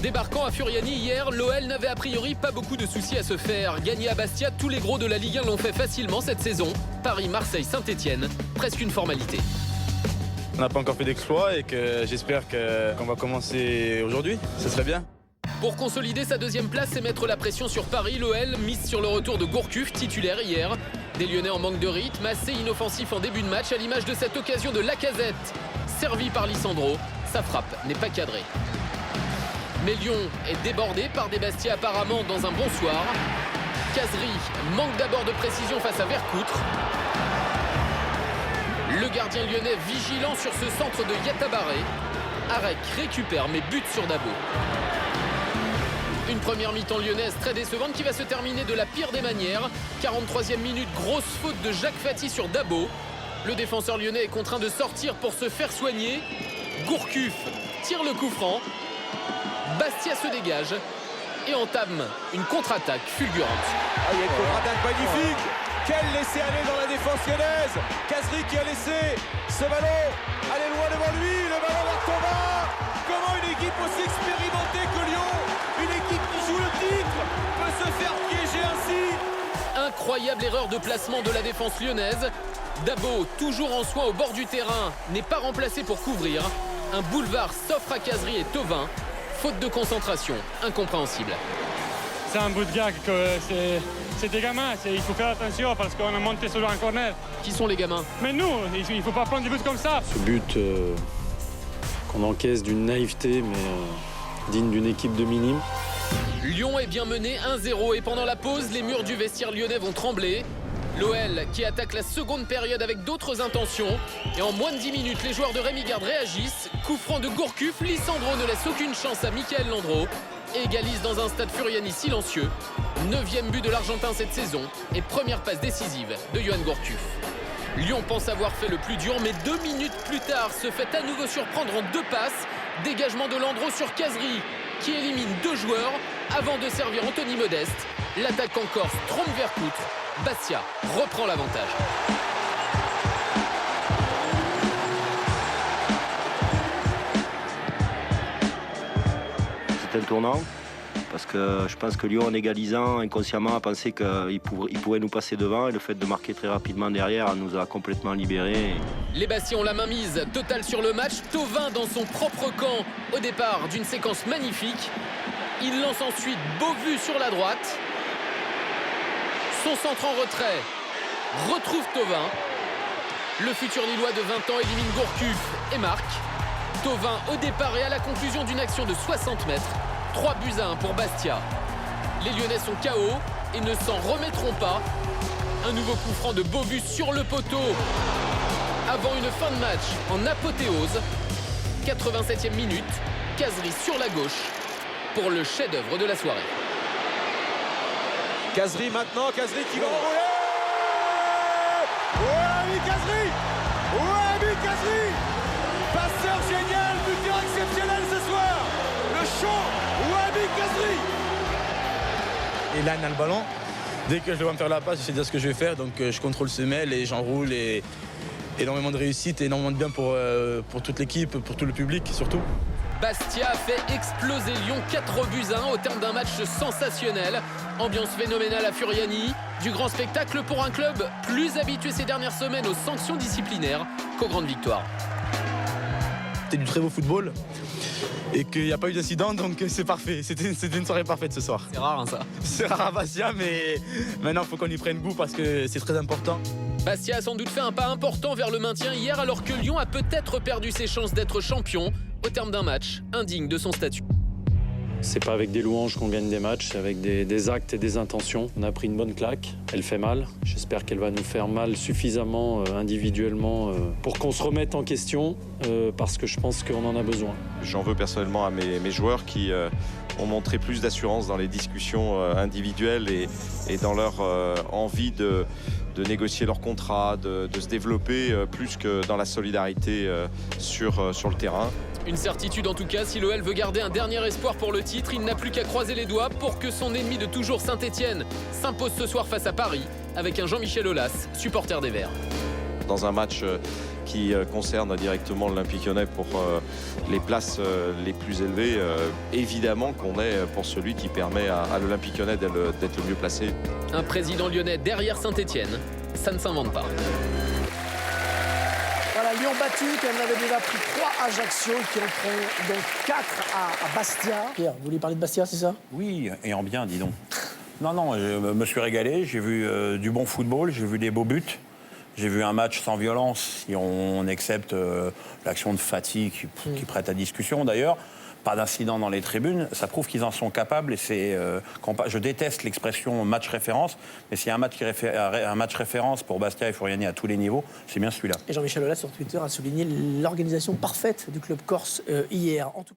débarquant à Furiani hier, l'OL n'avait a priori pas beaucoup de soucis à se faire. Gagner à Bastia, tous les gros de la Ligue 1 l'ont fait facilement cette saison. Paris, Marseille, Saint-Etienne, presque une formalité. On n'a pas encore fait d'exploit et que j'espère qu'on va commencer aujourd'hui. Ce serait bien. Pour consolider sa deuxième place et mettre la pression sur Paris, l'OL mise sur le retour de Gourcuff, titulaire hier. Des Lyonnais en manque de rythme, assez inoffensif en début de match, à l'image de cette occasion de Lacazette. Servi par Lisandro, sa frappe n'est pas cadrée. Mais Lyon est débordé par des Bastia apparemment dans un bon soir. Kazri manque d'abord de précision face à Vercoutre. Le gardien lyonnais vigilant sur ce centre de Yatabaré. Arek récupère mais bute sur Dabo. Une première mi-temps lyonnaise très décevante qui va se terminer de la pire des manières. 43e minute, grosse faute de Jacques Fati sur Dabo. Le défenseur lyonnais est contraint de sortir pour se faire soigner. Gourcuff tire le coup franc. Bastia se dégage et entame une contre-attaque fulgurante. Il y a une contre-attaque magnifique. Quel laisser-aller dans la défense lyonnaise. Kazri qui a laissé ce ballon aller loin devant lui. Le ballon vers Thauvin. Comment une équipe aussi expérimentée que Lyon, une équipe qui joue le titre, peut se faire piéger ainsi? Incroyable erreur de placement de la défense lyonnaise. Dabo, toujours en soin au bord du terrain, n'est pas remplacé pour couvrir. Un boulevard s'offre à Kazri et Thauvin. Faute de concentration, incompréhensible. C'est un bout de gag, c'est des gamins, il faut faire attention parce qu'on a monté sur un corner. Qui sont les gamins? Mais nous, il ne faut pas prendre des buts comme ça. Ce but qu'on encaisse d'une naïveté, mais digne d'une équipe de minimes. Lyon est bien mené 1-0 et pendant la pause, les murs du vestiaire lyonnais vont trembler. L'OL qui attaque la seconde période avec d'autres intentions. Et en moins de 10 minutes, les joueurs de Rémi Garde réagissent. Coup franc de Gourcuff, Lisandro ne laisse aucune chance à Mickaël Landreau. Et égalise dans un stade Furiani silencieux. 9e but de l'Argentin cette saison et première passe décisive de Yoann Gourcuff. Lyon pense avoir fait le plus dur, mais 2 minutes plus tard se fait à nouveau surprendre en 2 passes. Dégagement de Landreau sur Kazri qui élimine 2 joueurs avant de servir Anthony Modeste. L'attaquant corse trompe Vercoutre. Bastia reprend l'avantage. C'est un tournant parce que je pense que Lyon, en égalisant inconsciemment, a pensé qu'il pourrait nous passer devant et le fait de marquer très rapidement derrière nous a complètement libérés. Les Bastiens ont la main mise totale sur le match. Thauvin dans son propre camp au départ d'une séquence magnifique. Il lance ensuite Beauvu sur la droite. Son centre en retrait retrouve Thauvin. Le futur Lillois de 20 ans élimine Gourcuff et marque. Thauvin au départ et à la conclusion d'une action de 60 mètres. 3-1 pour Bastia. Les Lyonnais sont KO et ne s'en remettront pas. Un nouveau coup franc de Beauvu sur le poteau. Avant une fin de match en apothéose. 87e minute. Kazri sur la gauche pour le chef-d'œuvre de la soirée. Kazri maintenant, Kazri qui va enrouler. Ouais, Kazri. Ouais, Kazri. Passeur génial, buteur exceptionnel ce soir. Le show, Wabi Kazri. Et là, il a le ballon. Dès que je dois me faire la passe, je sais déjà ce que je vais faire. Donc je contrôle semelle et j'enroule. Et énormément de réussite et énormément de bien pour toute l'équipe, pour tout le public surtout. Bastia a fait exploser Lyon 4-1 au terme d'un match sensationnel. Ambiance phénoménale à Furiani. Du grand spectacle pour un club plus habitué ces dernières semaines aux sanctions disciplinaires qu'aux grandes victoires. C'était du très beau football et qu'il n'y a pas eu d'incident, donc c'est parfait. C'était une soirée parfaite ce soir. C'est rare hein, ça. C'est rare à Bastia, mais maintenant il faut qu'on y prenne goût parce que c'est très important. Bastia a sans doute fait un pas important vers le maintien hier alors que Lyon a peut-être perdu ses chances d'être champion au terme d'un match indigne de son statut. C'est pas avec des louanges qu'on gagne des matchs, c'est avec des actes et des intentions. On a pris une bonne claque, elle fait mal. J'espère qu'elle va nous faire mal suffisamment individuellement pour qu'on se remette en question parce que je pense qu'on en a besoin. J'en veux personnellement à mes joueurs qui ont montré plus d'assurance dans les discussions individuelles et dans leur envie de négocier leur contrat, de se développer plus que dans la solidarité sur le terrain. Une certitude en tout cas, si l'OL veut garder un dernier espoir pour le titre, il n'a plus qu'à croiser les doigts pour que son ennemi de toujours Saint-Etienne s'impose ce soir face à Paris avec un Jean-Michel Aulas, supporter des Verts. Dans un match qui concerne directement l'Olympique Lyonnais pour les places les plus élevées, évidemment qu'on est pour celui qui permet à l'Olympique Lyonnais d'être le mieux placé. Un président lyonnais derrière Saint-Etienne, ça ne s'invente pas. Voilà, Lyon battu, qui en avait déjà pris 3 à Ajaccio, qui en prend donc 4 à Bastia. Pierre, vous vouliez parler de Bastia, c'est ça? Oui, et en bien, dis donc. Non, je me suis régalé, j'ai vu du bon football, j'ai vu des beaux buts. J'ai vu un match sans violence, si on accepte l'action de fatigue qui prête à discussion d'ailleurs. Pas d'incident dans les tribunes, ça prouve qu'ils en sont capables. Et c'est, je déteste l'expression match référence, mais s'il y a un match référence pour Bastia et Furiani à tous les niveaux, c'est bien celui-là. Et Jean-Michel Aulas sur Twitter a souligné l'organisation parfaite du club corse hier. En tout